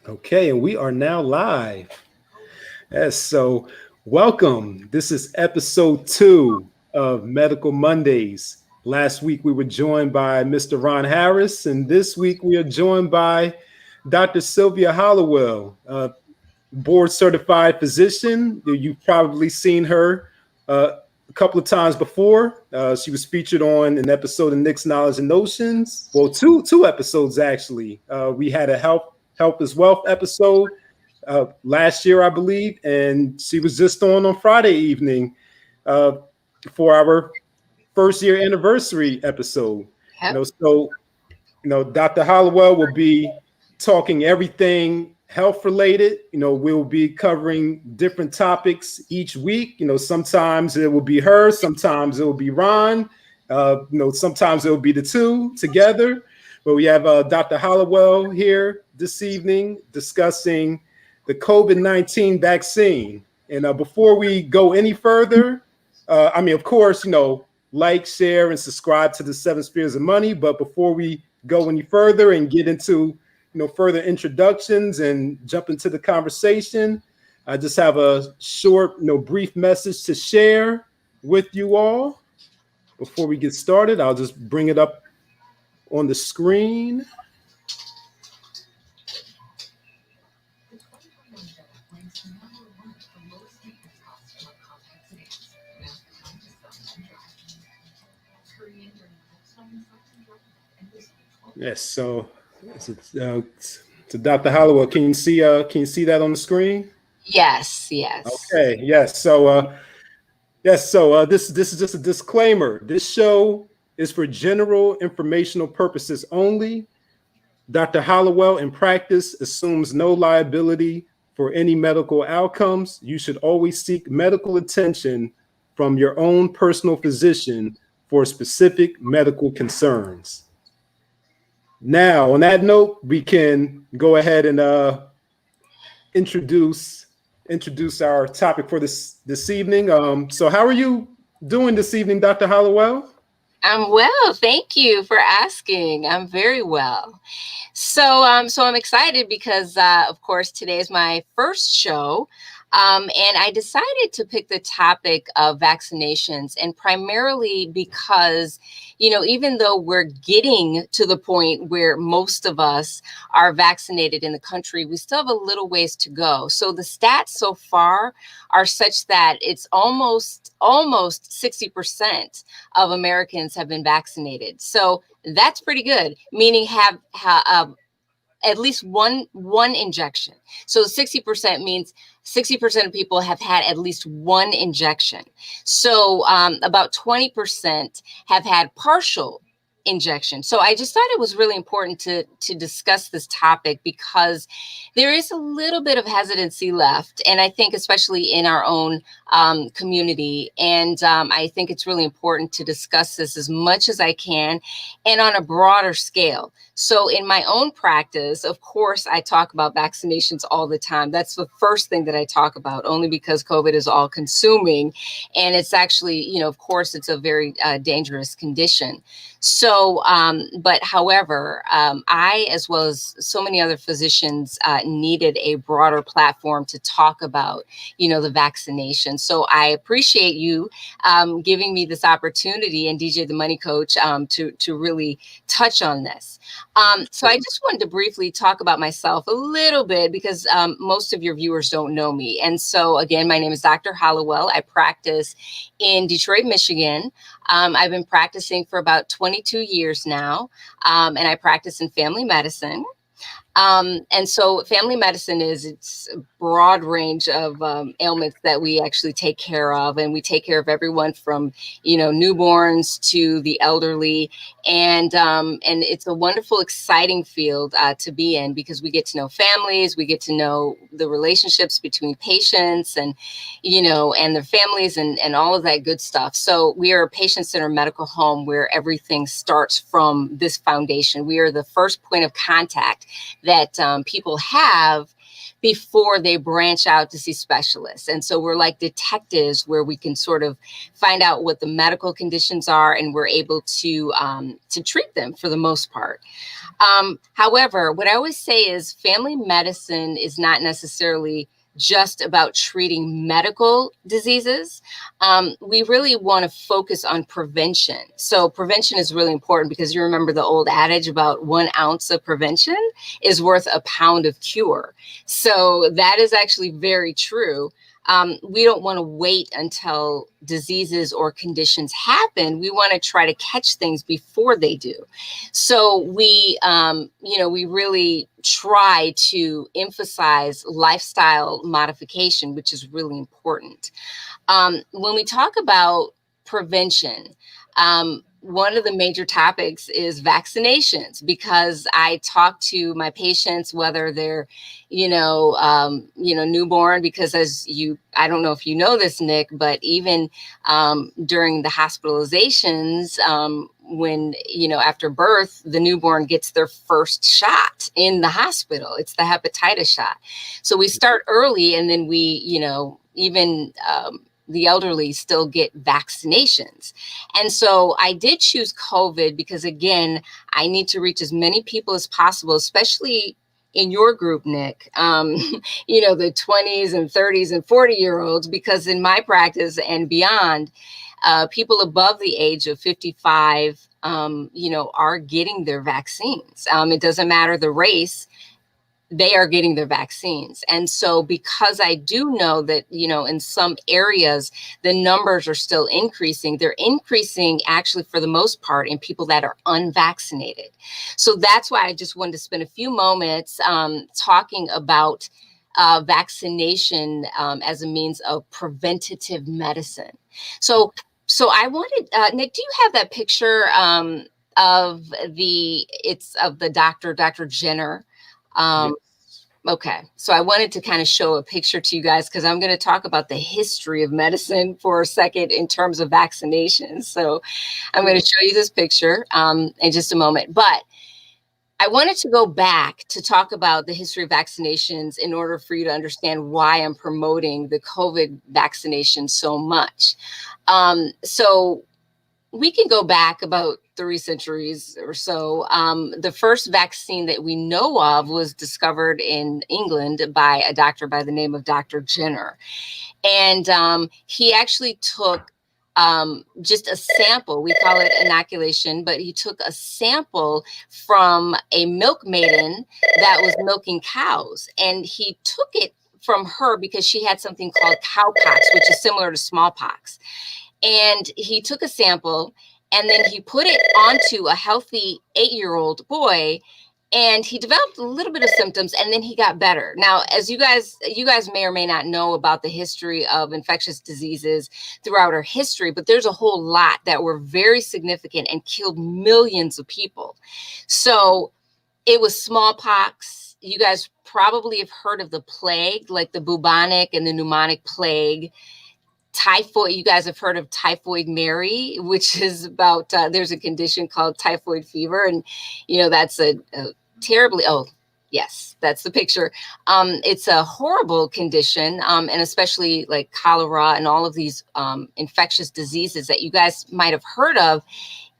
Okay, and we are now live. Yes, so welcome. This is episode 2 of Medical Mondays. Last week we were joined by Mr. Ron Harris, and this week we are joined by Dr. Sylvia Hollowell, board certified physician. You've probably seen her a couple of times before. She was featured on an episode of Nick's Knowledge and Notions. Well, two episodes actually. We had a health is wealth episode last year, I believe, and she was just on Friday evening uh, for our first year anniversary episode. Yep. Dr. Hollowell will be talking everything health related. We'll be covering different topics each week. Sometimes it will be her, sometimes it will be Ron, sometimes it will be the two together. But we have Dr. Hollowell here this evening discussing the COVID-19 vaccine. And before we go any further, of course, like, share, and subscribe to the 7 Spheres of Money. But before we go any further and get into further introductions and jump into the conversation, I just have a short, brief message to share with you all. Before we get started, I'll just bring it up on the screen. Yes, so Dr. Hollowell, can you see that on the screen? Yes. Okay, yes. So this is just a disclaimer. This show is for general informational purposes only. Dr. Hollowell in practice assumes no liability for any medical outcomes. You should always seek medical attention from your own personal physician for specific medical concerns. Now, on that note, we can go ahead and introduce our topic for this evening. So how are you doing this evening, Dr. Hollowell? I'm well. Thank you for asking. I'm very well. So I'm excited because, of course, today is my first show. And I decided to pick the topic of vaccinations, and primarily because, even though we're getting to the point where most of us are vaccinated in the country, we still have a little ways to go. So the stats so far are such that it's almost 60% of Americans have been vaccinated. So that's pretty good, meaning have at least one injection. So 60% means 60% of people have had at least one injection. So about 20% have had partial injection. So I just thought it was really important to discuss this topic because there is a little bit of hesitancy left. And I think especially in our own community. And I think it's really important to discuss this as much as I can and on a broader scale. So in my own practice, of course, I talk about vaccinations all the time. That's the first thing that I talk about, only because COVID is all consuming. And it's actually, of course, it's a very dangerous condition. So, but however, I, as well as so many other physicians, needed a broader platform to talk about, the vaccination. So I appreciate you giving me this opportunity, and DJ the Money Coach, to really touch on this. So I just wanted to briefly talk about myself a little bit because most of your viewers don't know me. And so again, my name is Dr. Hollowell. I practice in Detroit, Michigan. I've been practicing for about 22 years now, and I practice in family medicine. And so family medicine it's a broad range of ailments that we actually take care of. And we take care of everyone from, newborns to the elderly. And it's a wonderful, exciting field to be in because we get to know families, we get to know the relationships between patients and, and their families and all of that good stuff. So we are a patient-centered medical home where everything starts from this foundation. We are the first point of contact that people have before they branch out to see specialists. And so we're like detectives where we can sort of find out what the medical conditions are, and we're able to treat them for the most part. However, what I always say is family medicine is not necessarily just about treating medical diseases. We really want to focus on prevention. So prevention is really important, because you remember the old adage about 1 ounce of prevention is worth a pound of cure. So that is actually very true. We don't want to wait until diseases or conditions happen. We want to try to catch things before they do. So we really try to emphasize lifestyle modification, which is really important. When we talk about prevention, one of the major topics is vaccinations, because I talk to my patients, whether they're, newborn, because I don't know if you know this, Nick, but even during the hospitalizations, when, after birth, the newborn gets their first shot in the hospital. It's the hepatitis shot. So we start early, and then we, even the elderly still get vaccinations. And so I did choose COVID because, again, I need to reach as many people as possible, especially in your group, Nick, the 20s and 30s and 40-year-olds, because in my practice and beyond, people above the age of 55, are getting their vaccines. It doesn't matter the race. They are getting their vaccines. And so because I do know that, in some areas, the numbers are still increasing, they're increasing actually for the most part in people that are unvaccinated. So that's why I just wanted to spend a few moments talking about vaccination as a means of preventative medicine. So I wanted, Nick, do you have that picture of the Dr. Jenner? Okay, so I wanted to kind of show a picture to you guys, because I'm going to talk about the history of medicine for a second in terms of vaccinations. So I'm going to show you this picture in just a moment. But I wanted to go back to talk about the history of vaccinations in order for you to understand why I'm promoting the COVID vaccination so much. So we can go back about 3 centuries or so. The first vaccine that we know of was discovered in England by a doctor by the name of Dr. Jenner. And he actually took just a sample. We call it inoculation, but he took a sample from a milk maiden that was milking cows. And he took it from her because she had something called cowpox, which is similar to smallpox. And he took a sample, and then he put it onto a healthy 8-year-old boy, and he developed a little bit of symptoms, and then he got better. Now, as you guys may or may not know about the history of infectious diseases throughout our history, but there's a whole lot that were very significant and killed millions of people. So it was smallpox. You guys probably have heard of the plague, like the bubonic and the pneumonic plague. Typhoid, you guys have heard of Typhoid Mary, which is about, there's a condition called typhoid fever. And, that's a terribly, yes, that's the picture. It's a horrible condition, and especially like cholera and all of these infectious diseases that you guys might have heard of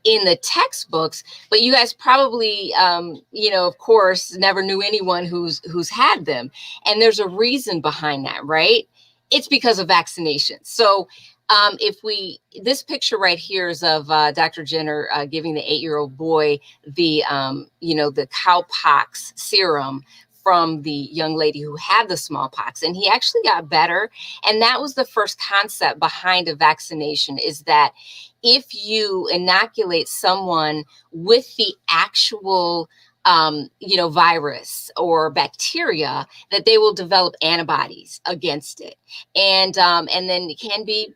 in the textbooks, but you guys probably, of course, never knew anyone who's had them. And there's a reason behind that, right? It's because of vaccinations. So this picture right here is of Dr. Jenner giving the 8-year-old boy the cowpox serum from the young lady who had the smallpox, and he actually got better. And that was the first concept behind a vaccination, is that if you inoculate someone with the actual virus or bacteria, that they will develop antibodies against it. And then it can be,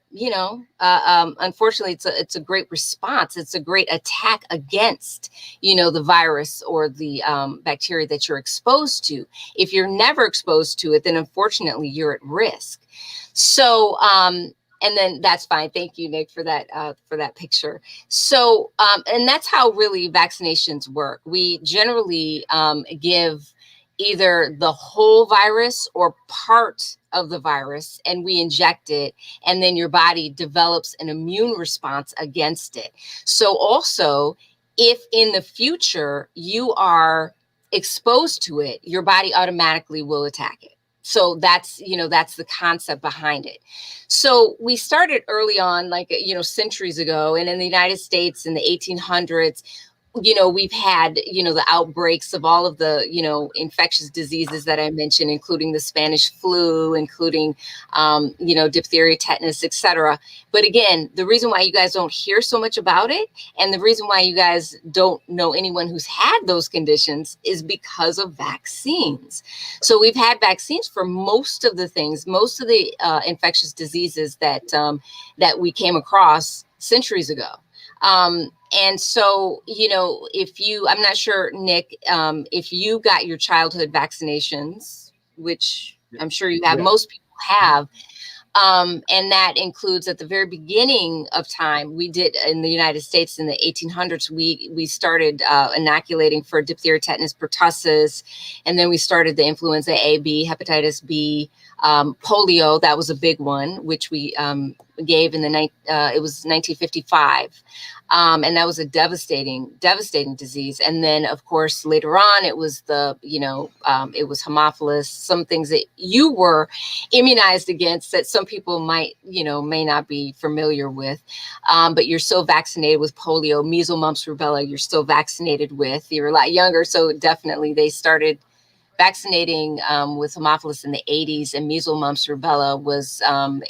unfortunately, it's a great response. It's a great attack against, the virus or the bacteria that you're exposed to. If you're never exposed to it, then unfortunately you're at risk. So, and then that's fine. Thank you, Nick, for that picture. So, and that's how really vaccinations work. We generally give either the whole virus or part of the virus, and we inject it, and then your body develops an immune response against it. So also, if in the future you are exposed to it, your body automatically will attack it. So that's, that's the concept behind it. So we started early on, like, centuries ago, and in the United States in the 1800s, we've had, the outbreaks of all of the, infectious diseases that I mentioned, including the Spanish flu, including, diphtheria, tetanus, etc. But again, the reason why you guys don't hear so much about it, and the reason why you guys don't know anyone who's had those conditions, is because of vaccines. So we've had vaccines for most of the things, most of the infectious diseases that we came across centuries ago. And so, I'm not sure, Nick, if you got your childhood vaccinations, which I'm sure you have, most people have. And that includes at the very beginning of time, we did in the United States in the 1800s, we started inoculating for diphtheria, tetanus, pertussis, and then we started the influenza A, B, hepatitis B, polio. That was a big one, which we gave in it was 1955. And that was a devastating disease. And then, of course, later on, it was it was Haemophilus, some things that you were immunized against that some people may not be familiar with. But you're still vaccinated with polio, measles, mumps, rubella, you're still vaccinated with. You're a lot younger. So definitely they started vaccinating with Haemophilus in the 80s, and measles, mumps, rubella was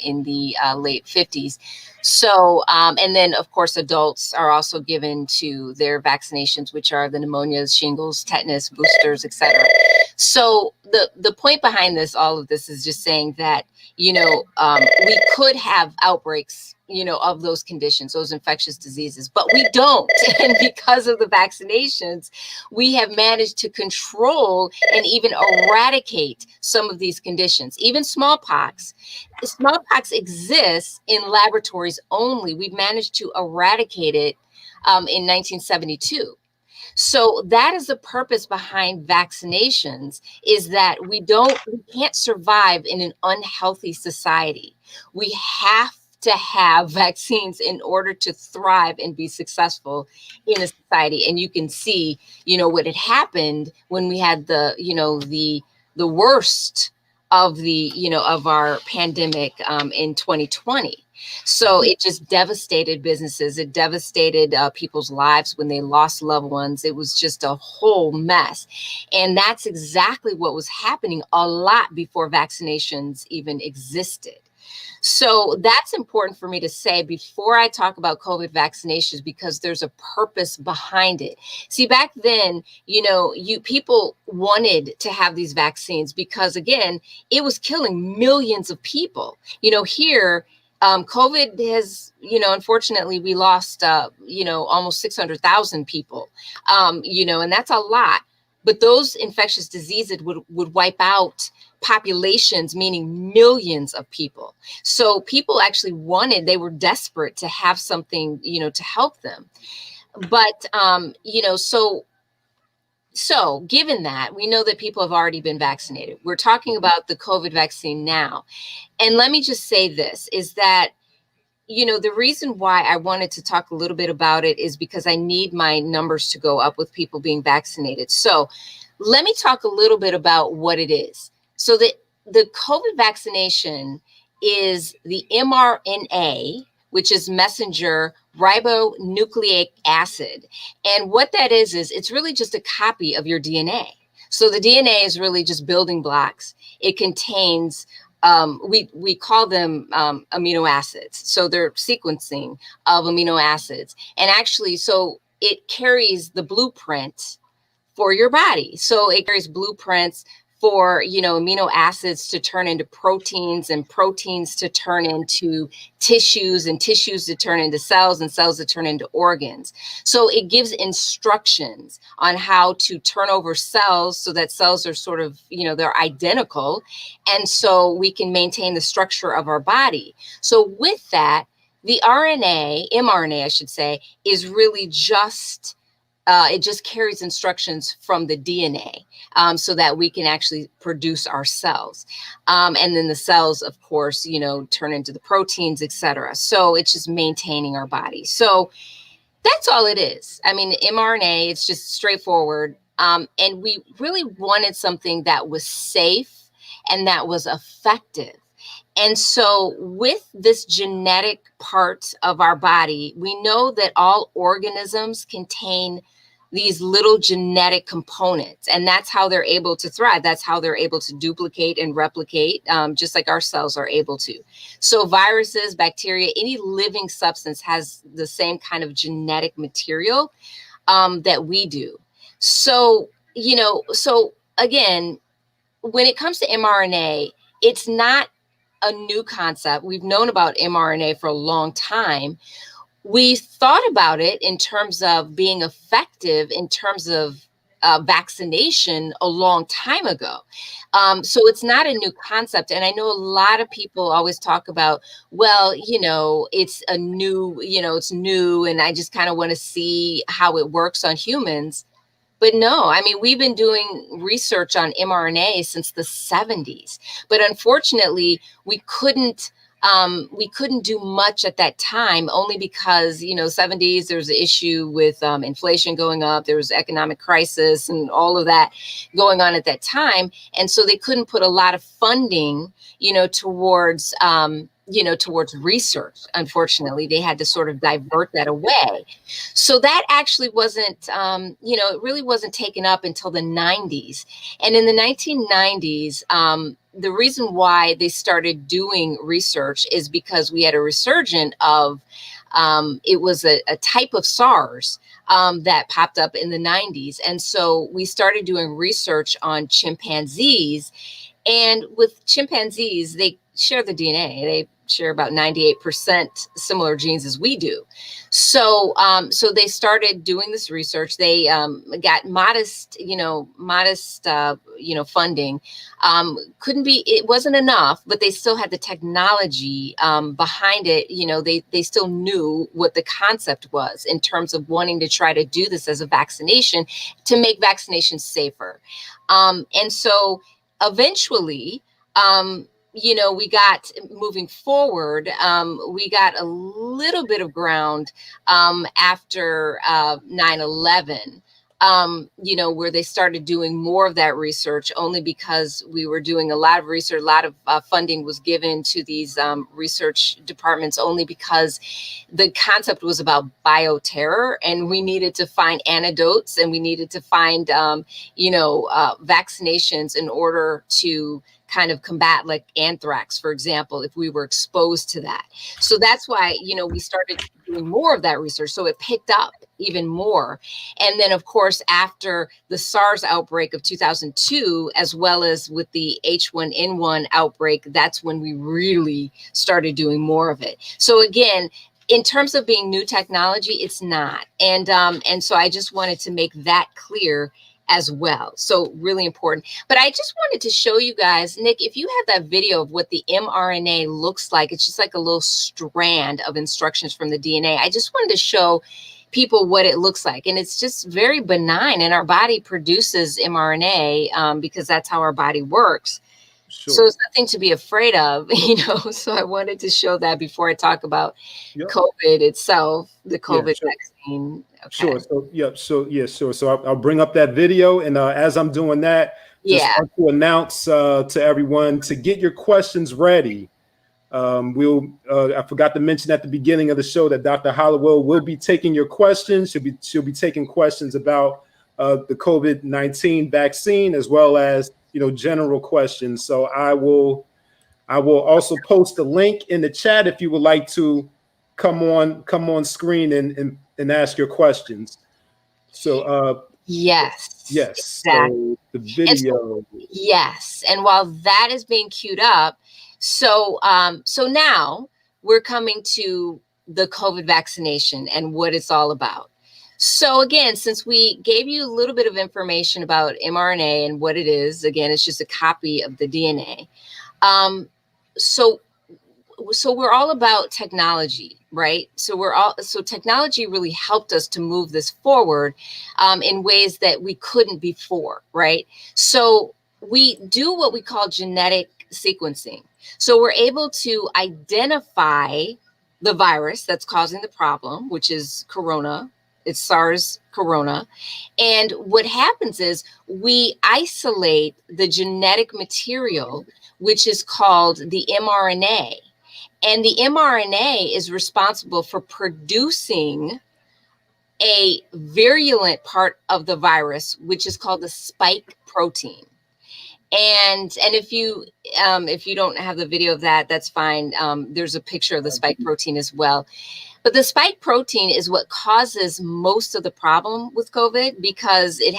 in the late 50s. So, and then of course, adults are also given to their vaccinations, which are the pneumonias, shingles, tetanus, boosters, etc. So the point behind all of this is just saying that, we could have outbreaks, of those conditions, those infectious diseases, but we don't. And because of the vaccinations, we have managed to control and even eradicate some of these conditions, even smallpox. Smallpox exists in laboratories only. We've managed to eradicate it in 1972. So that is the purpose behind vaccinations, is that we can't survive in an unhealthy society. We have to have vaccines in order to thrive and be successful in a society. And you can see, what had happened when we had the worst of of our pandemic in 2020. So it just devastated businesses. It devastated people's lives when they lost loved ones. It was just a whole mess. And that's exactly what was happening a lot before vaccinations even existed. So that's important for me to say before I talk about COVID vaccinations, because there's a purpose behind it. See, back then, people wanted to have these vaccines because, again, it was killing millions of people. Here, COVID has, unfortunately, we lost, almost 600,000 people, and that's a lot. But those infectious diseases would wipe out populations, meaning millions of people. So people actually they were desperate to have something, to help them. But, so given that, we know that people have already been vaccinated. We're talking about the COVID vaccine now. And let me just say this, is that, the reason why I wanted to talk a little bit about it is because I need my numbers to go up with people being vaccinated. So let me talk a little bit about what it is. So the COVID vaccination is the mRNA, which is messenger ribonucleic acid. And what that is it's really just a copy of your DNA. So the DNA is really just building blocks. It contains we call them amino acids. So they're sequencing of amino acids. And actually, so it carries the blueprint for your body. So it carries blueprints for, amino acids to turn into proteins, and proteins to turn into tissues, and tissues to turn into cells, and cells to turn into organs. So it gives instructions on how to turn over cells so that cells are sort of, they're identical. And so we can maintain the structure of our body. So with that, the mRNA, I should say, is really just it just carries instructions from the DNA, so that we can actually produce our cells. And then the cells, of course, you know, turn into the proteins, etc. So it's just maintaining our body. So that's all it is. I mean, mRNA, it's just straightforward. And we really wanted something that was safe and that was effective. And so with this genetic part of our body, we know that all organisms contain these little genetic components, and that's how they're able to thrive. That's how they're able to duplicate and replicate, just like our cells are able to. So viruses, bacteria, any living substance has the same kind of genetic material that we do. So, you know, so again, when it comes to mRNA, it's not a new concept. We've known about mRNA for a long time. We thought about it in terms of being effective in terms of vaccination a long time ago. So it's not a new concept. And I know a lot of people always talk about, well, you know, it's a new, you know, it's new, and I just kind of want to see how it works on humans. But no, I mean, we've been doing research on mRNA since the 70s, but unfortunately, we couldn't do much at that time, only because, you know, 70s, there was an issue with inflation going up. There was economic crisis and all of that going on at that time. And so they couldn't put a lot of funding, you know, towards research. Unfortunately, they had to sort of divert that away. So that actually wasn't, it really wasn't taken up until the 90s. And in the 1990s, the reason why they started doing research is because we had a resurgence of, it was a type of SARS that popped up in the 90s. And so we started doing research on chimpanzees. And with chimpanzees, they share the DNA. They share about 98% similar genes as we do. So, so they started doing this research. They got modest funding. It wasn't enough, but they still had the technology behind it. You know, they still knew what the concept was in terms of wanting to try to do this as a vaccination to make vaccinations safer. And so eventually, we got moving forward, we got a little bit of ground after 9/11, where they started doing more of that research, only because we were doing a lot of research. A lot of funding was given to these research departments, only because the concept was about bioterror, and we needed to find antidotes, and we needed to find, vaccinations in order to kind of combat, like anthrax, for example, if we were exposed to that. So that's why, we started doing more of that research. So it picked up even more. And then, of course, after the SARS outbreak of 2002, as well as with the H1N1 outbreak, that's when we really started doing more of it. So again, in terms of being new technology, it's not. And so I just wanted to make that clear as well. So really important. But I just wanted to show you guys, Nick, if you have that video of what the mRNA looks like, it's just like a little strand of instructions from the DNA. I just wanted to show people what it looks like. And it's just very benign. And our body produces mRNA because that's how our body works. Sure. So it's nothing to be afraid of, So I wanted to show that before I talk about COVID itself, the COVID vaccine. Okay. Sure. So I'll bring up that video, and as I'm doing that, just want to announce to everyone to get your questions ready. I forgot to mention at the beginning of the show that Dr. Hollowell will be taking your questions. She'll be taking questions about the COVID-19 vaccine, as well as general questions. So I will also post a link in the chat if you would like to come on screen and ask your questions. So yes, exactly. So the video. And while that is being queued up, so now we're coming to the COVID vaccination and what it's all about. So again, since we gave you a little bit of information about mRNA and what it is, again, it's just a copy of the DNA. So we're all about technology, right? So technology really helped us to move this forward in ways that we couldn't before, right? So we do what we call genetic sequencing. So we're able to identify the virus that's causing the problem, which is corona. It's SARS corona. And what happens is we isolate the genetic material, which is called the mRNA. And the mRNA is responsible for producing a virulent part of the virus, which is called the spike protein. And if you don't have the video of that, that's fine. There's a picture of the spike protein as well. But the spike protein is what causes most of the problem with COVID, because it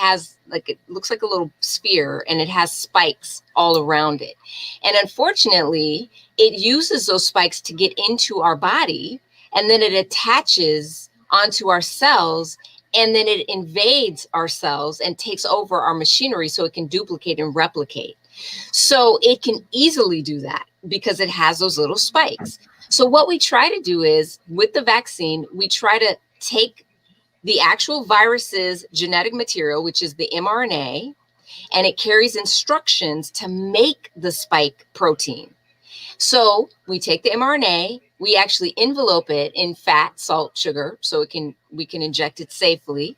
looks like a little sphere and it has spikes all around it. And unfortunately, it uses those spikes to get into our body, and then it attaches onto our cells, and then it invades our cells and takes over our machinery so it can duplicate and replicate. So it can easily do that because it has those little spikes. So what we try to do is, with the vaccine, we try to take the actual virus's genetic material, which is the mRNA, and it carries instructions to make the spike protein. So we take the mRNA, we actually envelope it in fat, salt, sugar, so we can inject it safely,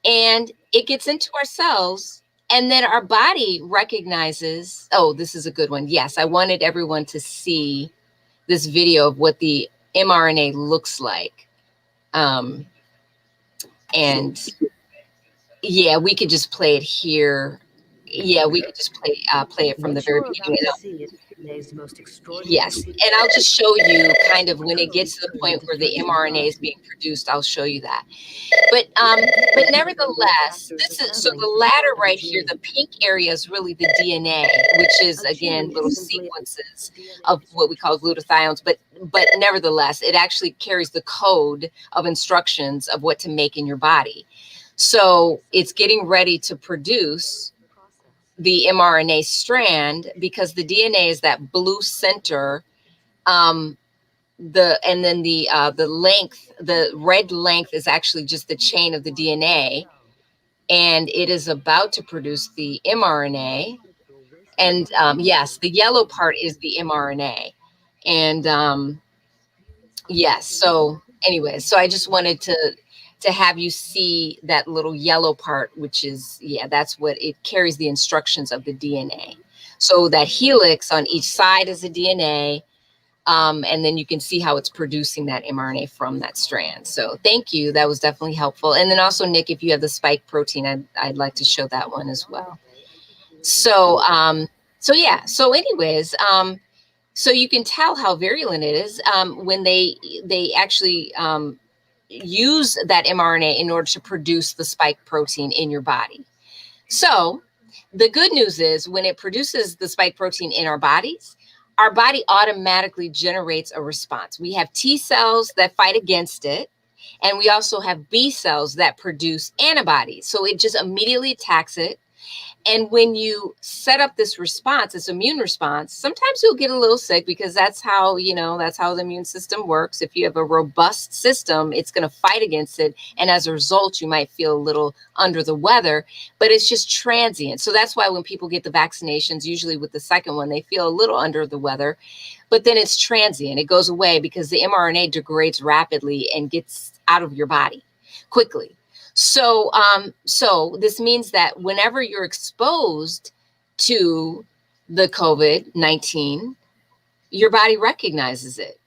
and it gets into our cells, and then our body recognizes, oh, this is a good one. Yes, I wanted everyone to see this video of what the mRNA looks like. And yeah, we could just play it here. Yeah, we could just play it from the very beginning. Yes, and I'll just show you kind of when it gets to the point where the mRNA is being produced. I'll show you that. But nevertheless, so the ladder right here, the pink area is really the DNA, which is again little sequences of what we call glutathiones. But nevertheless, it actually carries the code of instructions of what to make in your body. So it's getting ready to produce the mRNA strand, because the DNA is that blue center, and then the length, the red length is actually just the chain of the DNA, and it is about to produce the mRNA. And yes, the yellow part is the mRNA, and yes. So anyway, so I just wanted to have you see that little yellow part, which is, yeah, that's what it carries, the instructions of the DNA. So that helix on each side is the DNA, and then you can see how it's producing that mRNA from that strand. So thank you, that was definitely helpful. And then also, Nick, if you have the spike protein, I'd like to show that one as well. So yeah, so anyways, so you can tell how virulent it is when they actually use that mRNA in order to produce the spike protein in your body. So the good news is, when it produces the spike protein in our bodies, our body automatically generates a response. We have T cells that fight against it, and we also have B cells that produce antibodies. So it just immediately attacks it. And when you set up this response, this immune response, sometimes you'll get a little sick, because that's how the immune system works. If you have a robust system, it's going to fight against it. And as a result, you might feel a little under the weather, but it's just transient. So that's why when people get the vaccinations, usually with the second one, they feel a little under the weather, but then it's transient. It goes away because the mRNA degrades rapidly and gets out of your body quickly. So, so this means that whenever you're exposed to the COVID-19, your body recognizes it,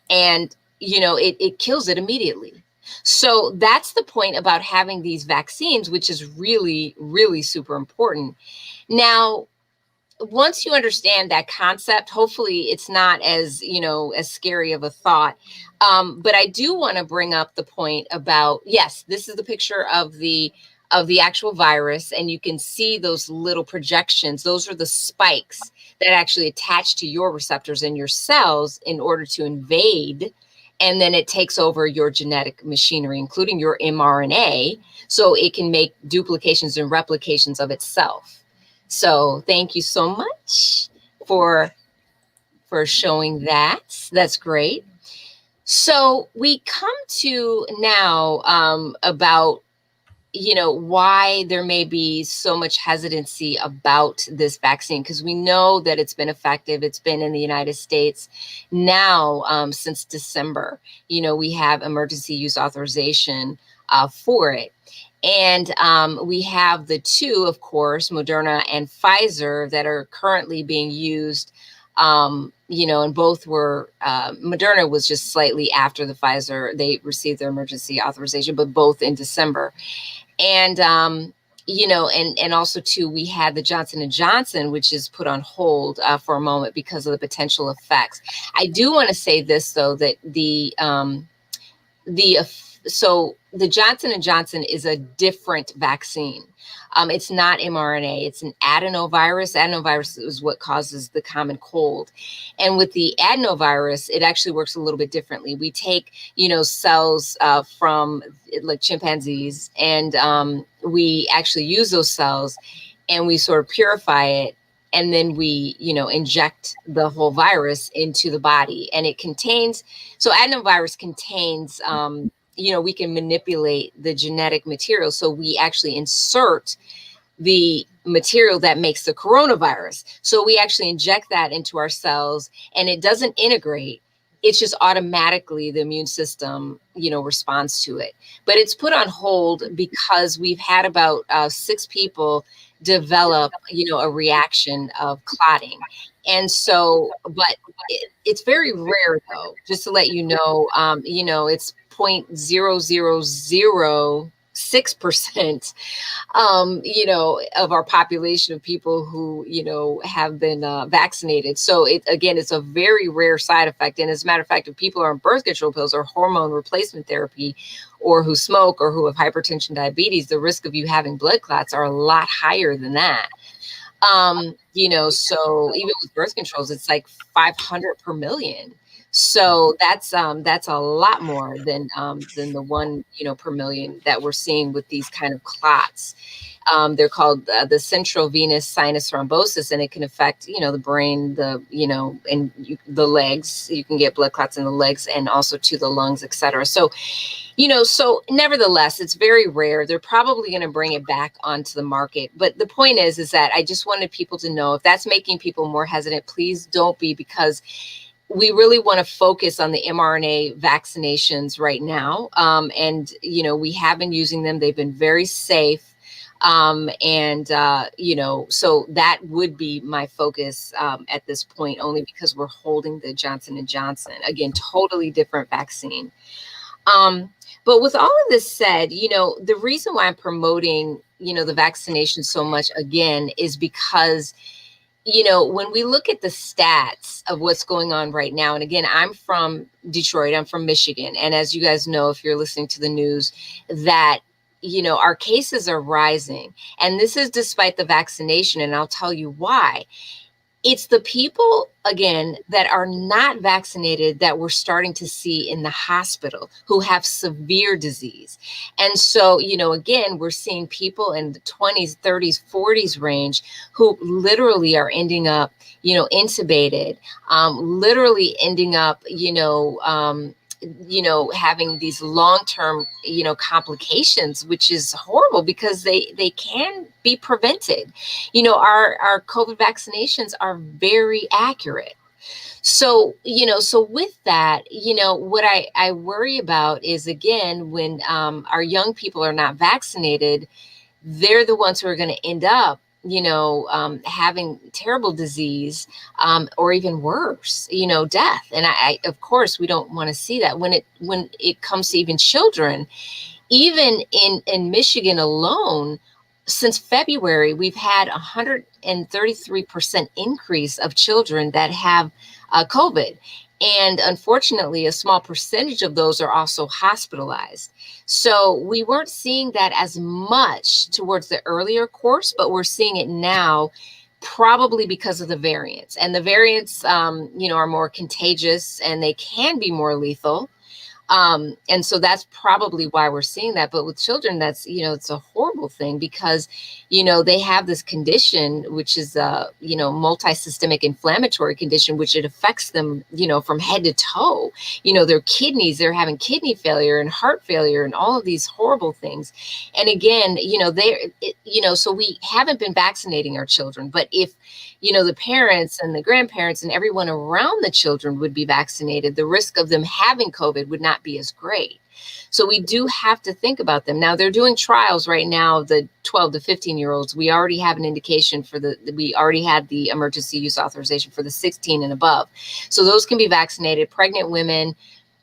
and, it kills it immediately. So that's the point about having these vaccines, which is really, really super important. Now, once you understand that concept, hopefully it's not as, as scary of a thought. But I do want to bring up the point about, yes, this is the picture of the actual virus, and you can see those little projections. Those are the spikes that actually attach to your receptors in your cells in order to invade, and then it takes over your genetic machinery, including your mRNA, so it can make duplications and replications of itself. So thank you so much for for showing that. That's great. So we come to now about, why there may be so much hesitancy about this vaccine, because we know that it's been effective. It's been in the United States now since December. We have emergency use authorization for it. And we have the two, of course, Moderna and Pfizer, that are currently being used. And both were, Moderna was just slightly after the Pfizer. They received their emergency authorization, but both in December. And, and also too, we had the Johnson & Johnson, which is put on hold for a moment because of the potential effects. I do want to say this, though, that so the Johnson & Johnson is a different vaccine. It's not mRNA. It's an adenovirus. Adenovirus is what causes the common cold. And with the adenovirus, it actually works a little bit differently. We take, cells from like chimpanzees, and we actually use those cells and we sort of purify it. And then we, inject the whole virus into the body. And it contains, so adenovirus contains, we can manipulate the genetic material. So we actually insert the material that makes the coronavirus. So we actually inject that into our cells, and it doesn't integrate. It's just automatically the immune system, responds to it. But it's put on hold because we've had about 6 people develop, a reaction of clotting. And so, but it's very rare, though, just to let you know, it's 0.0006%, of our population of people who, have been vaccinated. So it's a very rare side effect. And as a matter of fact, if people are on birth control pills or hormone replacement therapy, or who smoke or who have hypertension, diabetes, the risk of you having blood clots are a lot higher than that. So even with birth controls, it's like 500 per million. So that's a lot more than the 1, per million that we're seeing with these kind of clots. They're called the central venous sinus thrombosis, and it can affect, the brain, and the legs. You can get blood clots in the legs and also to the lungs, etc. So, so nevertheless, it's very rare. They're probably going to bring it back onto the market. But the point is that I just wanted people to know, if that's making people more hesitant, please don't be, because we really want to focus on the mRNA vaccinations right now. And, we have been using them. They've been very safe. So that would be my focus at this point, only because we're holding the Johnson & Johnson. Again, totally different vaccine. But with all of this said, the reason why I'm promoting, the vaccination so much, again, is because, when we look at the stats of what's going on right now, and again, I'm from Detroit, I'm from Michigan. And as you guys know, if you're listening to the news, that, our cases are rising. And this is despite the vaccination. And I'll tell you why. It's the people, again, that are not vaccinated that we're starting to see in the hospital who have severe disease. And so, again, we're seeing people in the 20s, 30s, 40s range who literally are ending up, intubated, literally ending up, having these long-term, complications, which is horrible because they can be prevented. Our COVID vaccinations are very accurate. So, so with that, what I worry about is, again, when our young people are not vaccinated, they're the ones who are going to end up having terrible disease, or even worse, death. And I, of course, we don't want to see that when it comes to even children. Even in Michigan alone, since February, we've had 133% increase of children that have COVID. And unfortunately, a small percentage of those are also hospitalized. So we weren't seeing that as much towards the earlier course, but we're seeing it now, probably because of the variants. And the variants, are more contagious, and they can be more lethal. And so that's probably why we're seeing that. But with children, that's, it's a horrible thing because, they have this condition, which is a, multi-systemic inflammatory condition, which it affects them, from head to toe, their kidneys, they're having kidney failure and heart failure and all of these horrible things. And again, so we haven't been vaccinating our children, but if, the parents and the grandparents and everyone around the children would be vaccinated, the risk of them having COVID would not be as great. So we do have to think about them. Now they're doing trials right now, the 12 to 15-year-olds. We already have an indication we already had the emergency use authorization for the 16 and above. So those can be vaccinated. Pregnant women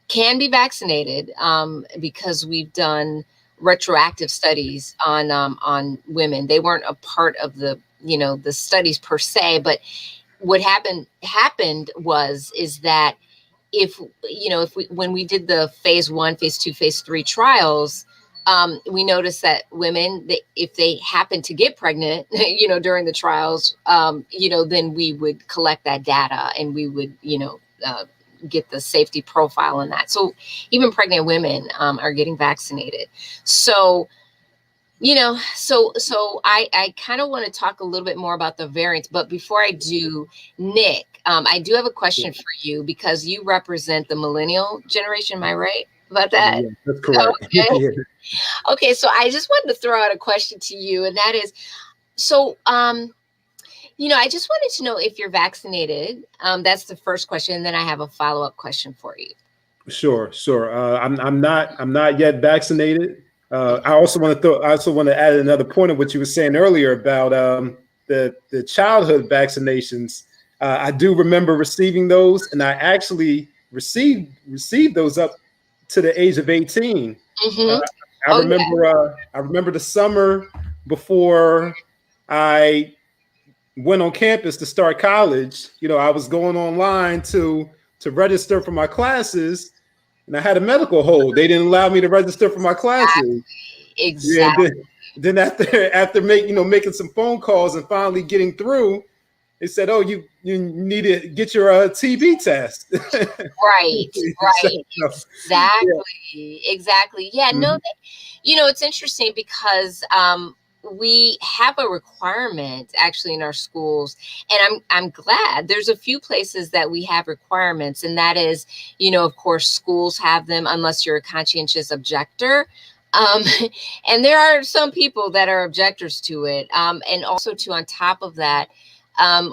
can be vaccinated because we've done retroactive studies on women. They weren't a part of the studies per se, but what happened is that when we did the phase 1, phase 2, phase 3 trials, we noticed that women, if they happen to get pregnant, during the trials, then we would collect that data and we would, get the safety profile on that. So even pregnant women are getting vaccinated. So, I kind of want to talk a little bit more about the variants, but before I do, Nick, I do have a question for you because you represent the millennial generation. Am I right about that? Yeah, that's correct. Okay. Yeah. Okay. So I just wanted to throw out a question to you, and that is, I just wanted to know if you're vaccinated. That's the first question. And then I have a follow-up question for you. Sure. I'm not yet vaccinated. I also want to add another point of what you were saying earlier about the childhood vaccinations. I do remember receiving those, and I actually received those up to the age of 18. Mm-hmm. I remember the summer before I went on campus to start college. I was going online to register for my classes, and I had a medical hold. They didn't allow me to register for my classes. Exactly. Yeah, then after making some phone calls and finally getting through, they said, "Oh, you need to get your TB test." Right. Exactly. Yeah. Mm-hmm. No. It's interesting because we have a requirement actually in our schools, and I'm glad there's a few places that we have requirements, and that is, of course, schools have them unless you're a conscientious objector. And there are some people that are objectors to it. And also on top of that,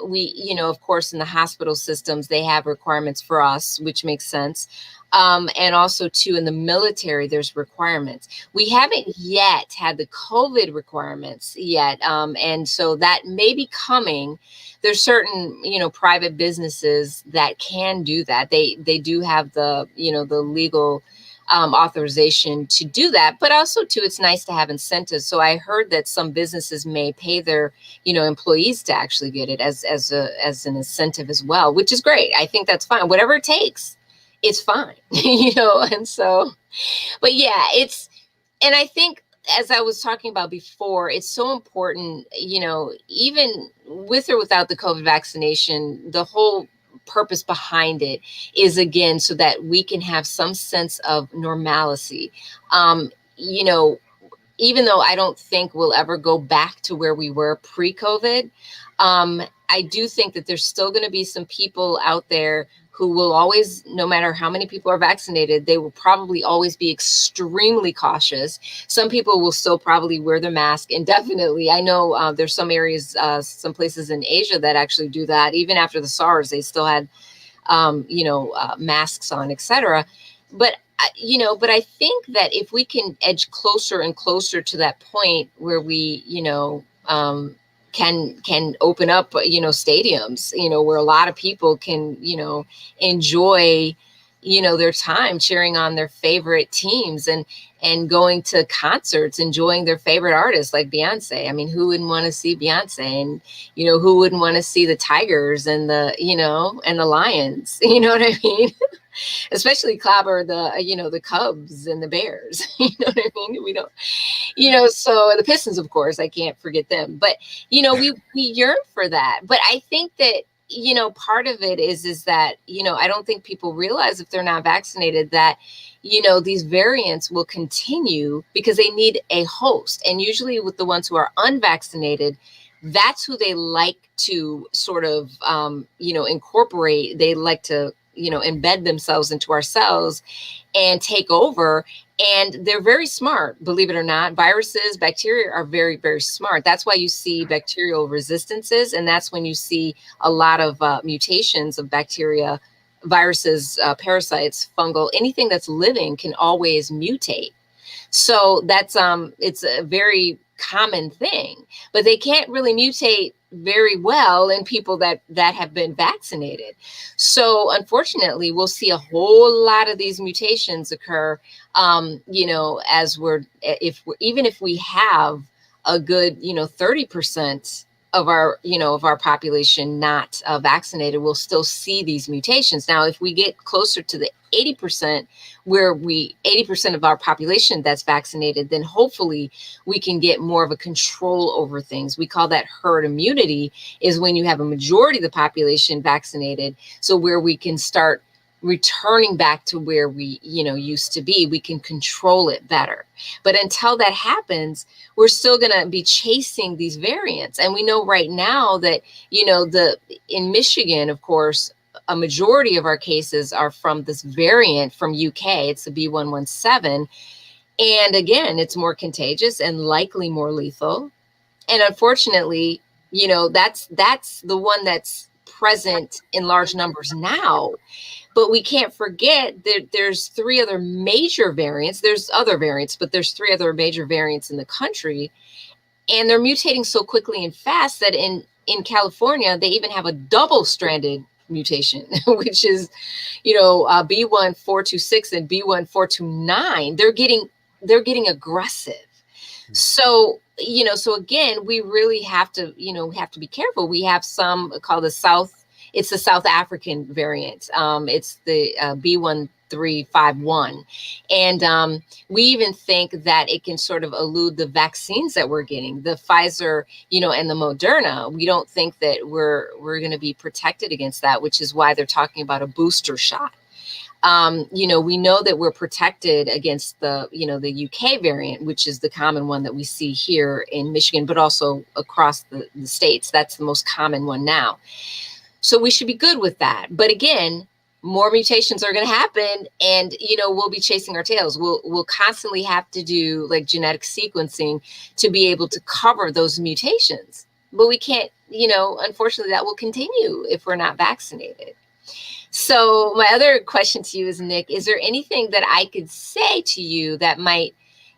we, of course, in the hospital systems, they have requirements for us, which makes sense. And also in the military, there's requirements. We haven't yet had the COVID requirements yet. And so that may be coming. There's certain, private businesses that can do that. They do have the, the legal authorization to do that, but also it's nice to have incentives. So I heard that some businesses may pay their, employees to actually get it as an incentive as well, which is great. I think that's fine. Whatever it takes, it's fine, and so, but yeah, and I think, as I was talking about before, it's so important, even with or without the COVID vaccination, the whole purpose behind it is, again, so that we can have some sense of normalcy. Even though I don't think we'll ever go back to where we were pre-COVID, I do think that there's still going to be some people out there who will always, no matter how many people are vaccinated, they will probably always be extremely cautious. Some people will still probably wear their mask indefinitely. I know there's some areas, some places in Asia that actually do that. Even after the SARS, they still had, masks on, etc. But I think that if we can edge closer and closer to that point where we, can open up, stadiums, where a lot of people can, enjoy, their time cheering on their favorite teams and going to concerts, enjoying their favorite artists like Beyonce. I mean, who wouldn't want to see Beyonce? And, who wouldn't want to see the Tigers and the, and the Lions? You know what I mean? Especially clobber the Cubs and the Bears. You know what I mean? We don't, so the Pistons, of course, I can't forget them. But, we yearn for that. But I think that, part of it is that, I don't think people realize if they're not vaccinated that, these variants will continue because they need a host. And usually with the ones who are unvaccinated, that's who they like to sort of, incorporate. They like to, embed themselves into our cells and take over. And they're very smart, believe it or not. Viruses, bacteria are very, very smart. That's why you see bacterial resistances. And that's when you see a lot of mutations of bacteria, viruses, parasites, fungal, anything that's living can always mutate. So that's it's a very common thing, but they can't really mutate very well in people that have been vaccinated. So unfortunately, we'll see a whole lot of these mutations occur. As even if we have a good 30% of our population not vaccinated, we'll still see these mutations. Now, if we get closer to the 80%, where 80% of our population that's vaccinated, then hopefully we can get more of a control over things. We call that herd immunity, is when you have a majority of the population vaccinated. So where we can start returning back to where we used to be, we can control it better. But until that happens, we're still going to be chasing these variants. And we know right now that in Michigan, of course, a majority of our cases are from this variant from UK. It's the B117. And again, it's more contagious and likely more lethal. And unfortunately, that's the one that's present in large numbers now. But we can't forget that there's 3 other major variants. There's other variants, but there's 3 other major variants in the country. And they're mutating so quickly and fast that in California, they even have a double-stranded mutation, which is, B1426 and B1429. They're getting aggressive. So, so again, we really have to, be careful. We have some called the South African variant. It's the B1351. And we even think that it can sort of elude the vaccines that we're getting, the Pfizer, and the Moderna. We don't think that we're going to be protected against that, which is why they're talking about a booster shot. We know that we're protected against the UK variant, which is the common one that we see here in Michigan, but also across the states. That's the most common one now. So we should be good with that. But again, more mutations are going to happen, and we'll be chasing our tails. We'll constantly have to do like genetic sequencing to be able to cover those mutations. But we can't, unfortunately, that will continue if we're not vaccinated. So my other question to you is, Nick, is there anything that I could say to you that might,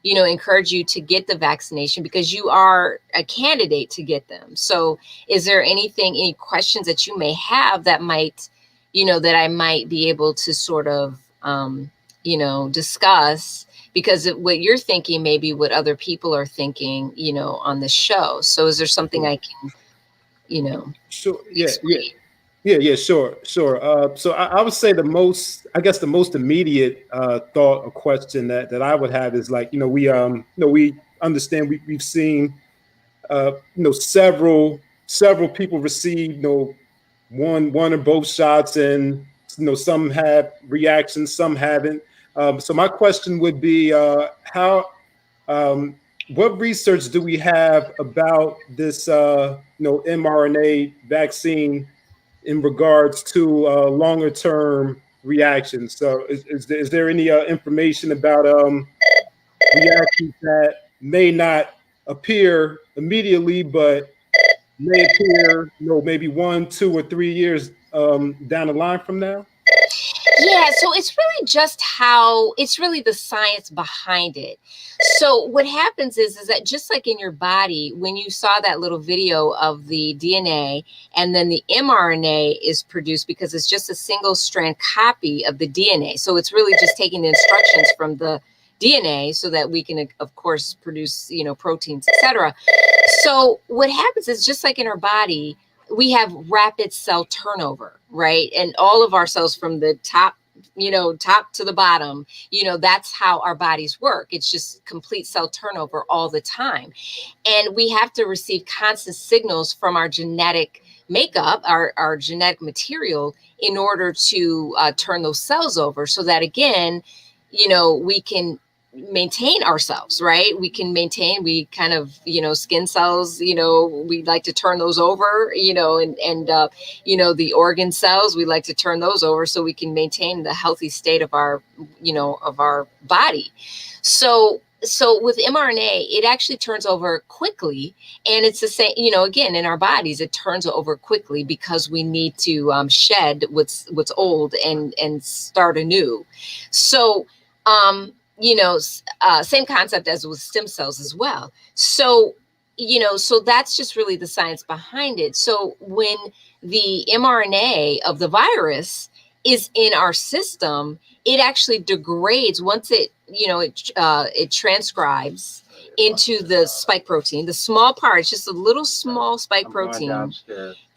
encourage you to get the vaccination, because you are a candidate to get them? So is there any questions that you may have that might, that I might be able to sort of, discuss, because what you're thinking may be what other people are thinking, on the show. So is there something I can, Sure. Yeah, sure. So I would say the most immediate thought or question that I would have is like, we understand we've seen, several people receive, one or both shots, and, some have reactions, some haven't. So my question would be, what research do we have about this, mRNA vaccine in regards to longer term reactions? So is there any information about reactions that may not appear immediately, but may appear, maybe 1, 2, or 3 years down the line from now? Yeah, so it's really the science behind it. So what happens is that just like in your body, when you saw that little video of the DNA and then the mRNA is produced, because it's just a single strand copy of the DNA. So it's really just taking the instructions from the DNA so that we can, of course, produce, proteins, etc. So what happens is, just like in our body, we have rapid cell turnover, right? And all of our cells from the top to the bottom, that's how our bodies work. It's just complete cell turnover all the time. And we have to receive constant signals from our genetic makeup, our genetic material, in order to turn those cells over, so that again, we can maintain ourselves, right? We kind of, skin cells, we like to turn those over, and the organ cells, we like to turn those over so we can maintain the healthy state of our, of our body. So with mRNA, it actually turns over quickly, and it's the same, again, in our bodies, it turns over quickly because we need to shed what's old and start anew. So, same concept as with stem cells as well. So, so that's just really the science behind it. So when the mRNA of the virus is in our system, it actually degrades once it transcribes into the spike protein, the small part. It's just a little small spike protein.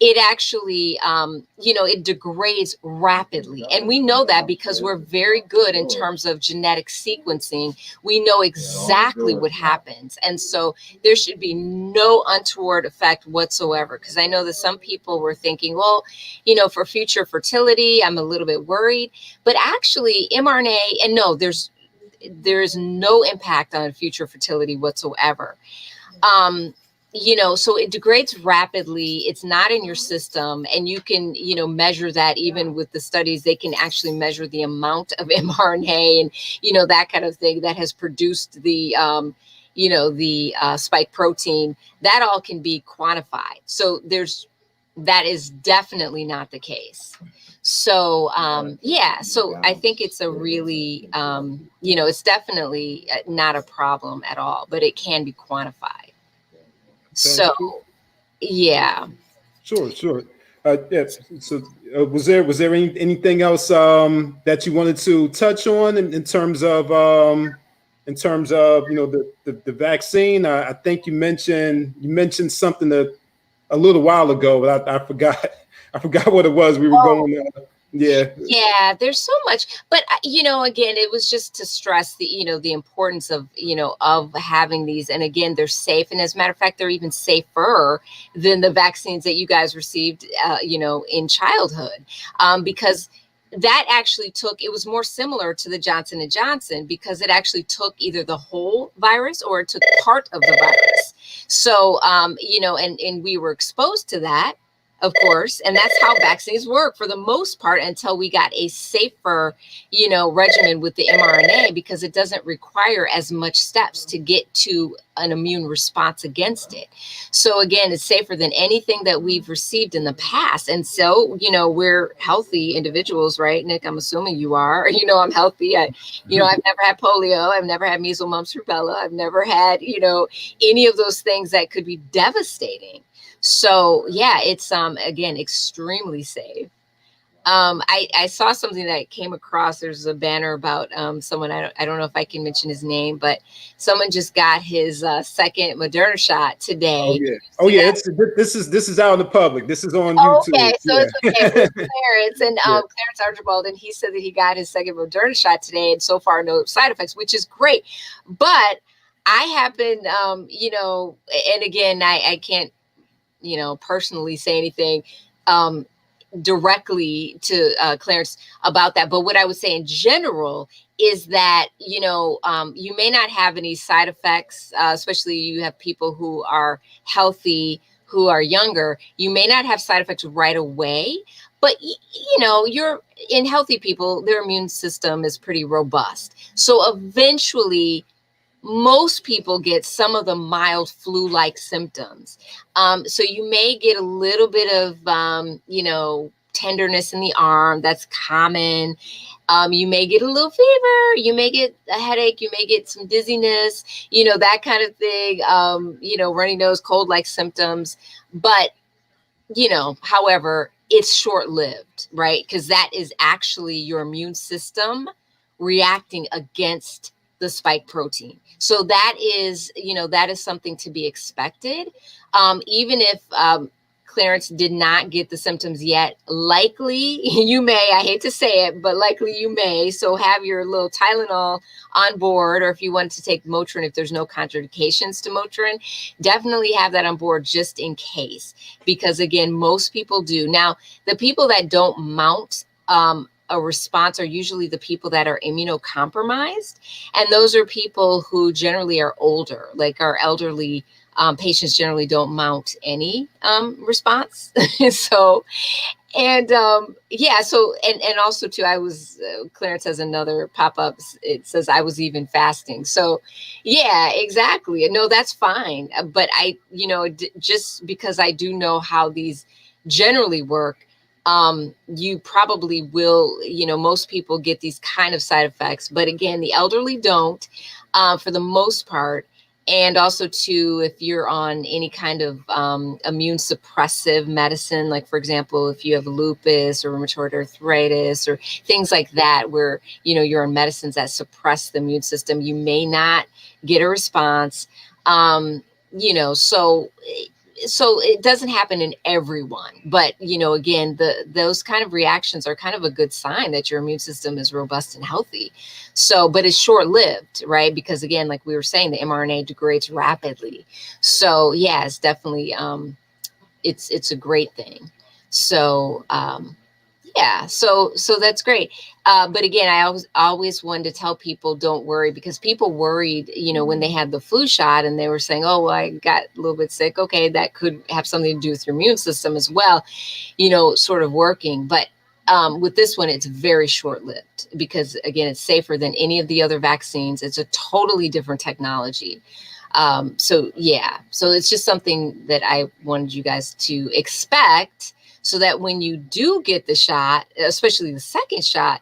It actually, it degrades rapidly. And we know that because we're very good in terms of genetic sequencing. We know exactly what happens. And so there should be no untoward effect whatsoever. Because I know that some people were thinking, well, for future fertility, I'm a little bit worried. But actually, mRNA, and no, there is no impact on future fertility whatsoever. So it degrades rapidly. It's not in your system, and you can, measure that. Even with the studies, they can actually measure the amount of mRNA and, that kind of thing that has produced the, spike protein. That all can be quantified. So that is definitely not the case. So, so I think it's a really, it's definitely not a problem at all, but it can be quantified. So, yeah. Sure. Yes. So, was there anything else that you wanted to touch on in terms of the vaccine? I think you mentioned something a little while ago, but I forgot. I forgot what it was. We were going. Yeah, there's so much, but again, it was just to stress the importance of of having these, and again, they're safe, and as a matter of fact, they're even safer than the vaccines that you guys received in childhood, because that actually it was more similar to the Johnson & Johnson because it actually took either the whole virus or it took part of the virus. So and we were exposed to that, of course, and that's how vaccines work for the most part until we got a safer, regimen with the mRNA, because it doesn't require as much steps to get to an immune response against it. So again, it's safer than anything that we've received in the past. And so, we're healthy individuals, right, Nick? I'm assuming you are. I'm healthy. I've never had polio. I've never had measles, mumps, rubella. I've never had, any of those things that could be devastating. So yeah, it's again extremely safe. I saw something that came across. There's a banner about someone. I don't know if I can mention his name, but someone just got his second Moderna shot today. Oh yeah. This is out in the public. This is on YouTube. Okay, so it's okay. It was Clarence and Clarence Archibald, and he said that he got his second Moderna shot today, and so far no side effects, which is great. But I happen, and again, I can't, personally say anything directly to Clarence about that. But what I would say in general is that, you may not have any side effects, especially you have people who are healthy, who are younger. You may not have side effects right away, but, you're in healthy people, their immune system is pretty robust. So eventually, most people get some of the mild flu-like symptoms. So you may get a little bit of, tenderness in the arm. That's common. You may get a little fever. You may get a headache. You may get some dizziness, that kind of thing. Runny nose, cold-like symptoms. But, however, it's short-lived, right? Because that is actually your immune system reacting against the spike protein. So that is something to be expected. Even if Clarence did not get the symptoms yet. Likely you may, I hate to say it, but likely you may. So have your little Tylenol on board, or if you want to take Motrin, if there's no contraindications to Motrin, definitely have that on board just in case, because again, most people do. Now, the people that don't mount a response are usually the people that are immunocompromised. And those are people who generally are older, like our elderly patients generally don't mount any response. So, and yeah, so, and also too, I was, Clarence has another pop-up. It says I was even fasting. So yeah, exactly. No, that's fine. But I, just because I do know how these generally work, you probably will, most people get these kind of side effects, but again, the elderly don't, for the most part. And also too, if you're on any kind of immune suppressive medicine, like for example, if you have lupus or rheumatoid arthritis or things like that, where, you're on medicines that suppress the immune system, you may not get a response. So it doesn't happen in everyone, but again, those kind of reactions are kind of a good sign that your immune system is robust and healthy. So, but it's short-lived, right? Because again, like we were saying, the mRNA degrades rapidly. So yeah, it's definitely it's a great thing. So yeah, so that's great. But again, I always wanted to tell people, don't worry, because people worried, when they had the flu shot and they were saying, oh, well, I got a little bit sick. Okay, that could have something to do with your immune system as well, sort of working. But with this one, it's very short-lived because, again, it's safer than any of the other vaccines. It's a totally different technology. So yeah, so it's just something that I wanted you guys to expect, so that when you do get the shot, especially the second shot,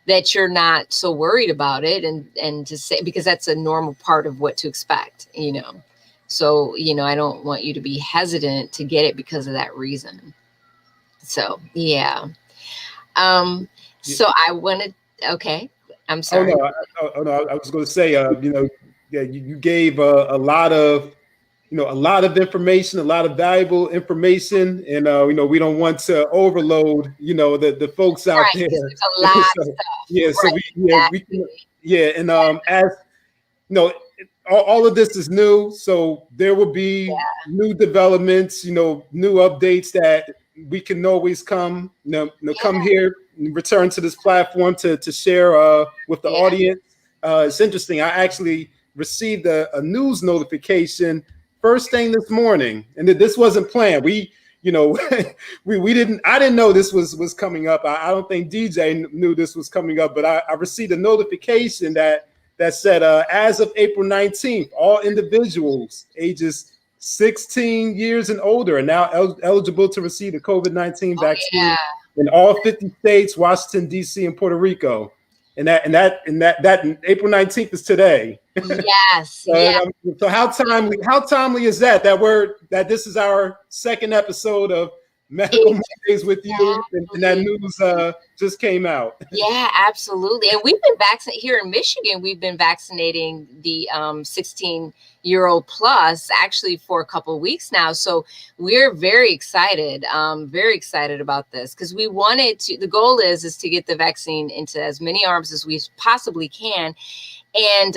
that you're not so worried about it, and to say, because that's a normal part of what to expect, So, I don't want you to be hesitant to get it because of that reason. So, yeah. So I wanted, okay, I'm sorry. Oh no, I was going to say, yeah, you gave a lot of, a lot of information, a lot of valuable information, and we don't want to overload, the folks out Right, there. there's a lot of stuff. Yeah, Right, so we can, and as all of this is new, so there will be new developments, new updates that we can always come here and return to this platform to share with the audience. It's interesting. I actually received a news notification first thing this morning, and this wasn't planned. We didn't. I didn't know this was coming up. I don't think DJ knew this was coming up, but I received a notification that said, as of April 19th, all individuals ages 16 years and older are now eligible to receive the COVID-19 vaccine in all 50 states, Washington, D.C., and Puerto Rico. And that April 19th is today. Yes. So how timely is that that this is our second episode of Medical Mondays with you, and that news just came out. Yeah, absolutely. And we've been vaccinating here in Michigan. We've been vaccinating the 16-year-old plus actually for a couple of weeks now. So we're very excited about this, because we wanted to. The goal is to get the vaccine into as many arms as we possibly can. And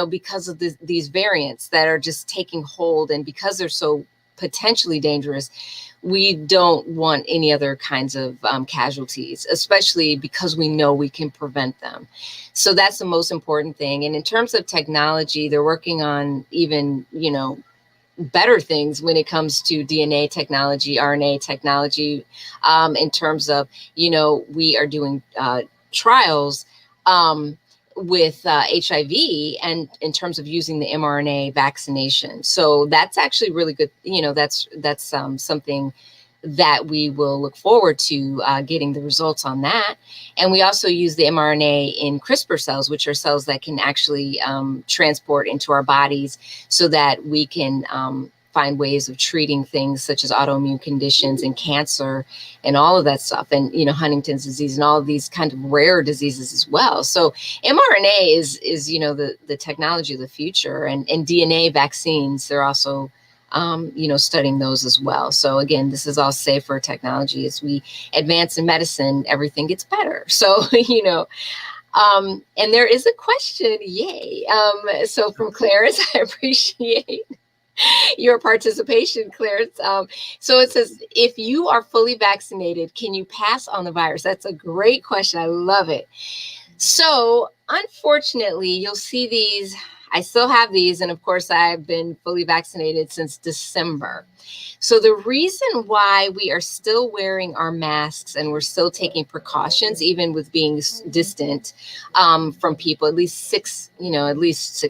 because of these variants that are just taking hold, and because they're so potentially dangerous, we don't want any other kinds of casualties, especially because we know we can prevent them. So that's the most important thing. And in terms of technology, they're working on even, better things when it comes to DNA technology, RNA technology, in terms of, we are doing trials with HIV, and in terms of using the mRNA vaccination. So that's actually really good. That's something that we will look forward to getting the results on that. And we also use the mRNA in CRISPR cells, which are cells that can actually transport into our bodies, so that we can find ways of treating things such as autoimmune conditions and cancer and all of that stuff, and Huntington's disease and all of these kind of rare diseases as well. So mRNA is the technology of the future, and DNA vaccines, they're also studying those as well. So again, this is all safer technology. As we advance in medicine, everything gets better. So, and there is a question, yay. So from Clarence, I appreciate your participation, Clarence. So it says, if you are fully vaccinated, can you pass on the virus? That's a great question. I love it. So unfortunately, you'll see these. I still have these. And of course, I've been fully vaccinated since December. So the reason why we are still wearing our masks and we're still taking precautions, even with being distant from people, at least 6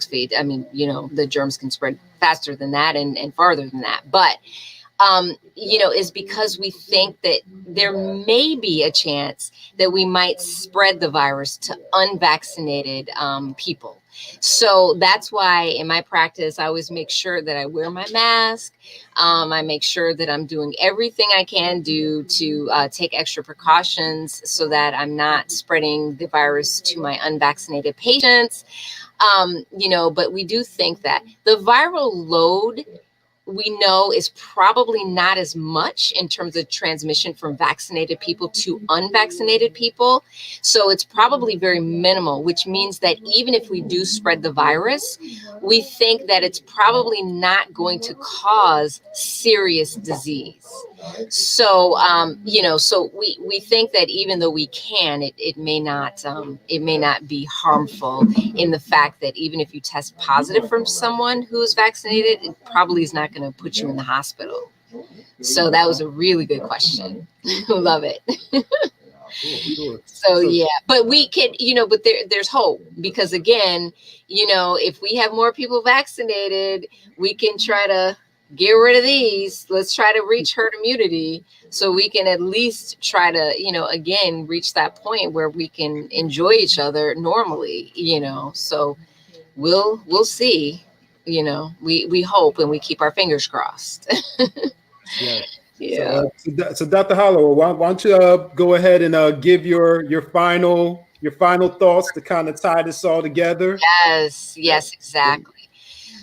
feet. I mean, the germs can spread faster than that and farther than that. But is because we think that there may be a chance that we might spread the virus to unvaccinated people. So that's why in my practice, I always make sure that I wear my mask. I make sure that I'm doing everything I can do to take extra precautions so that I'm not spreading the virus to my unvaccinated patients. But we do think that the viral load, we know, is probably not as much in terms of transmission from vaccinated people to unvaccinated people. So it's probably very minimal, which means that even if we do spread the virus, we think that it's probably not going to cause serious disease. So, so we think that even though we can, it may not be harmful in the fact that even if you test positive from someone who is vaccinated, it probably is not going to put you in the hospital. So that was a really good question. Love it. So yeah, but we can, but there's hope, because again, if we have more people vaccinated, we can try to get rid of these. Let's try to reach herd immunity so we can at least try to, again, reach that point where we can enjoy each other normally, so we'll see, we hope and we keep our fingers crossed. Yeah. Yeah. So Dr. Hollowell, why don't you go ahead and give your final thoughts to kind of tie this all together? Yes, exactly.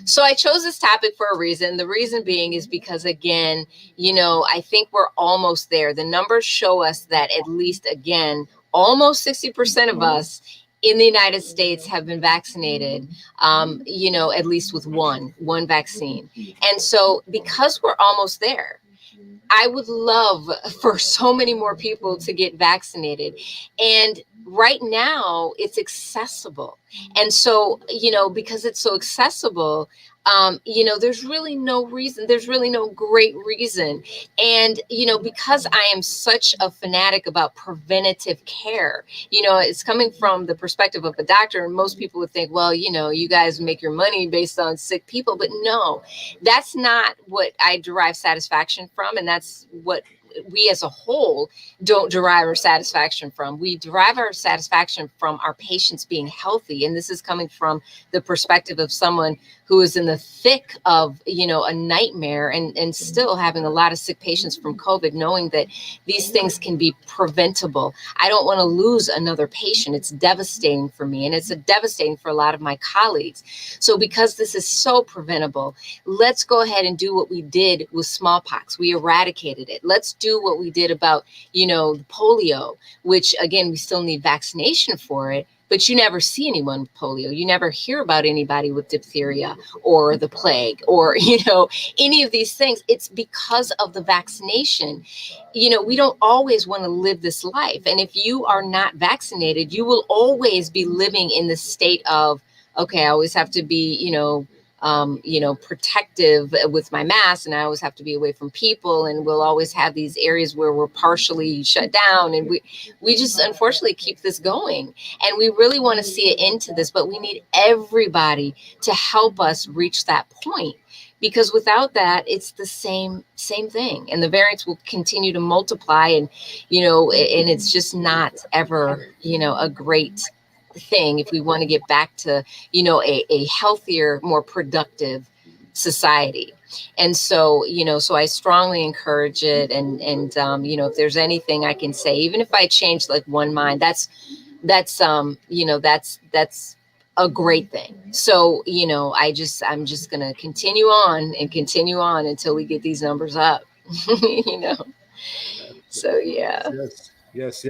So I chose this topic for a reason. The reason being is because, again, I think we're almost there. The numbers show us that at least, again, almost 60% of us in the United States have been vaccinated, at least with one vaccine. And so because we're almost there, I would love for so many more people to get vaccinated. And right now it's accessible. And so, because it's so accessible, there's really no reason. There's really no great reason. And, because I am such a fanatic about preventative care, it's coming from the perspective of a doctor. And most people would think, well, you guys make your money based on sick people. But no, that's not what I derive satisfaction from. And that's what we as a whole don't derive our satisfaction from. We derive our satisfaction from our patients being healthy. And this is coming from the perspective of someone who is in the thick of, a nightmare and still having a lot of sick patients from COVID, knowing that these things can be preventable. I don't want to lose another patient. It's devastating for me. And it's devastating for a lot of my colleagues. So because this is so preventable, let's go ahead and do what we did with smallpox. We eradicated it. Let's do what we did about, polio, which again, we still need vaccination for it. But you never see anyone with polio. You never hear about anybody with diphtheria or the plague or, any of these things. It's because of the vaccination. We don't always want to live this life. And if you are not vaccinated, you will always be living in the state of, okay, I always have to be, protective with my mask, and I always have to be away from people, and we'll always have these areas where we're partially shut down, and we just unfortunately keep this going. And we really want to see an end to this, but we need everybody to help us reach that point, because without that, it's the same thing, and the variants will continue to multiply, and and it's just not ever a great thing if we want to get back to a healthier, more productive society. And so so I strongly encourage it, and if there's anything I can say, even if I change like one mind, that's a great thing. So, I'm just going to continue on until we get these numbers up, So, yeah. Yes.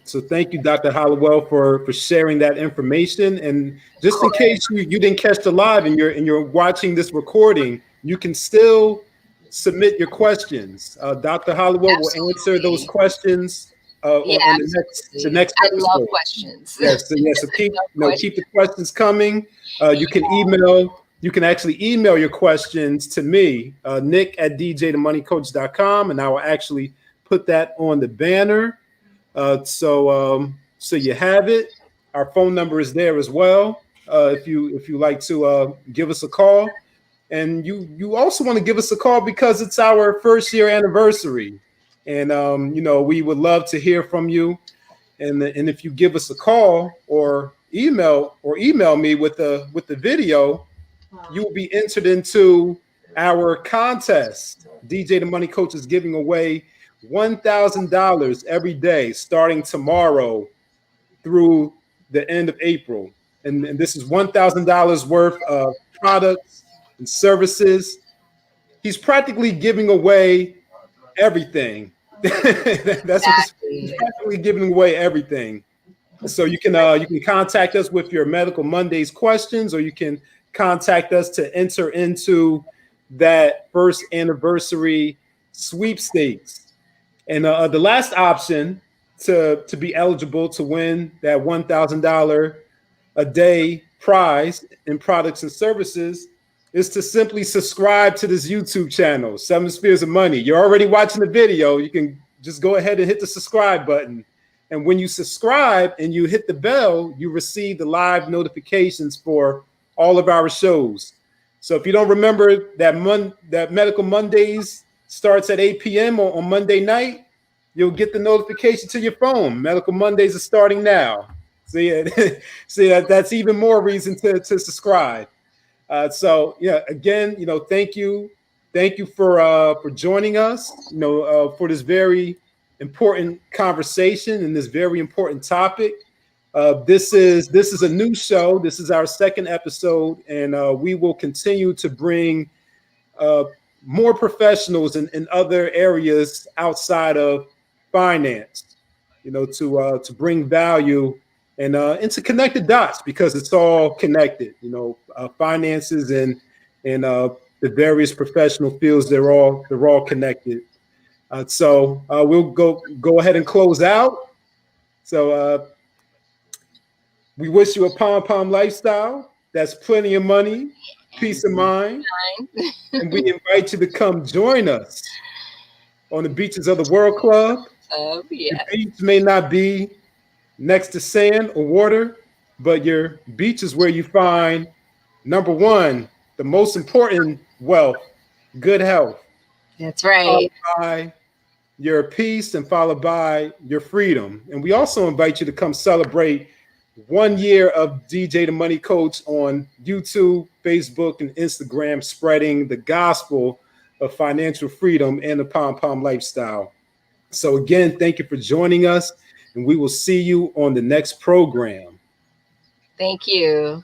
So thank you, Dr. Hollowell, for sharing that information. And just in case you didn't catch the live and you're watching this recording, you can still submit your questions. Dr. Hollowell will answer those questions on the next I episode. love questions. Yes. So keep the questions coming. You can actually email your questions to me, Nick at DJTheMoneyCoach.com, and I will actually put that on the banner. So you have it. Our phone number is there as well. If you like to give us a call, and you also want to give us a call because it's our first year anniversary, and we would love to hear from you. And if you give us a call or email me with the video, you will be entered into our contest. DJ the Money Coach is giving away $1,000 every day starting tomorrow through the end of April. And this is $1,000 worth of products and services. He's practically giving away everything. He's practically giving away everything. So you can contact us with your Medical Mondays questions, or you can contact us to enter into that first anniversary sweepstakes. And the last option to be eligible to win that $1,000 a day prize in products and services is to simply subscribe to this YouTube channel, 7 Spheres of Money. You're already watching the video. You can just go ahead and hit the subscribe button. And when you subscribe and you hit the bell, you receive the live notifications for all of our shows. So if you don't remember that Medical Mondays starts at 8 p.m. on Monday night, you'll get the notification to your phone. Medical Mondays are starting now. See, that's even more reason to subscribe. So yeah, again, thank you for joining us, for this very important conversation and this very important topic. This is a new show. This is our second episode, and we will continue to bring more professionals in other areas outside of finance, to bring value and to connect the dots, because it's all connected. Finances and the various professional fields, they're all connected. So we'll go ahead and close out. So we wish you a pom-pom lifestyle. That's plenty of money, peace of mind. And we invite you to come join us on the beaches of the World Club. Yeah. Your beach may not be next to sand or water, but your beach is where you find, number one, the most important wealth, good health. That's right. Followed by your peace, and followed by your freedom. And we also invite you to come celebrate 1 year of DJ the Money Coach on YouTube, Facebook, and Instagram, spreading the gospel of financial freedom and the pom-pom lifestyle. So again, thank you for joining us, and we will see you on the next program. Thank you.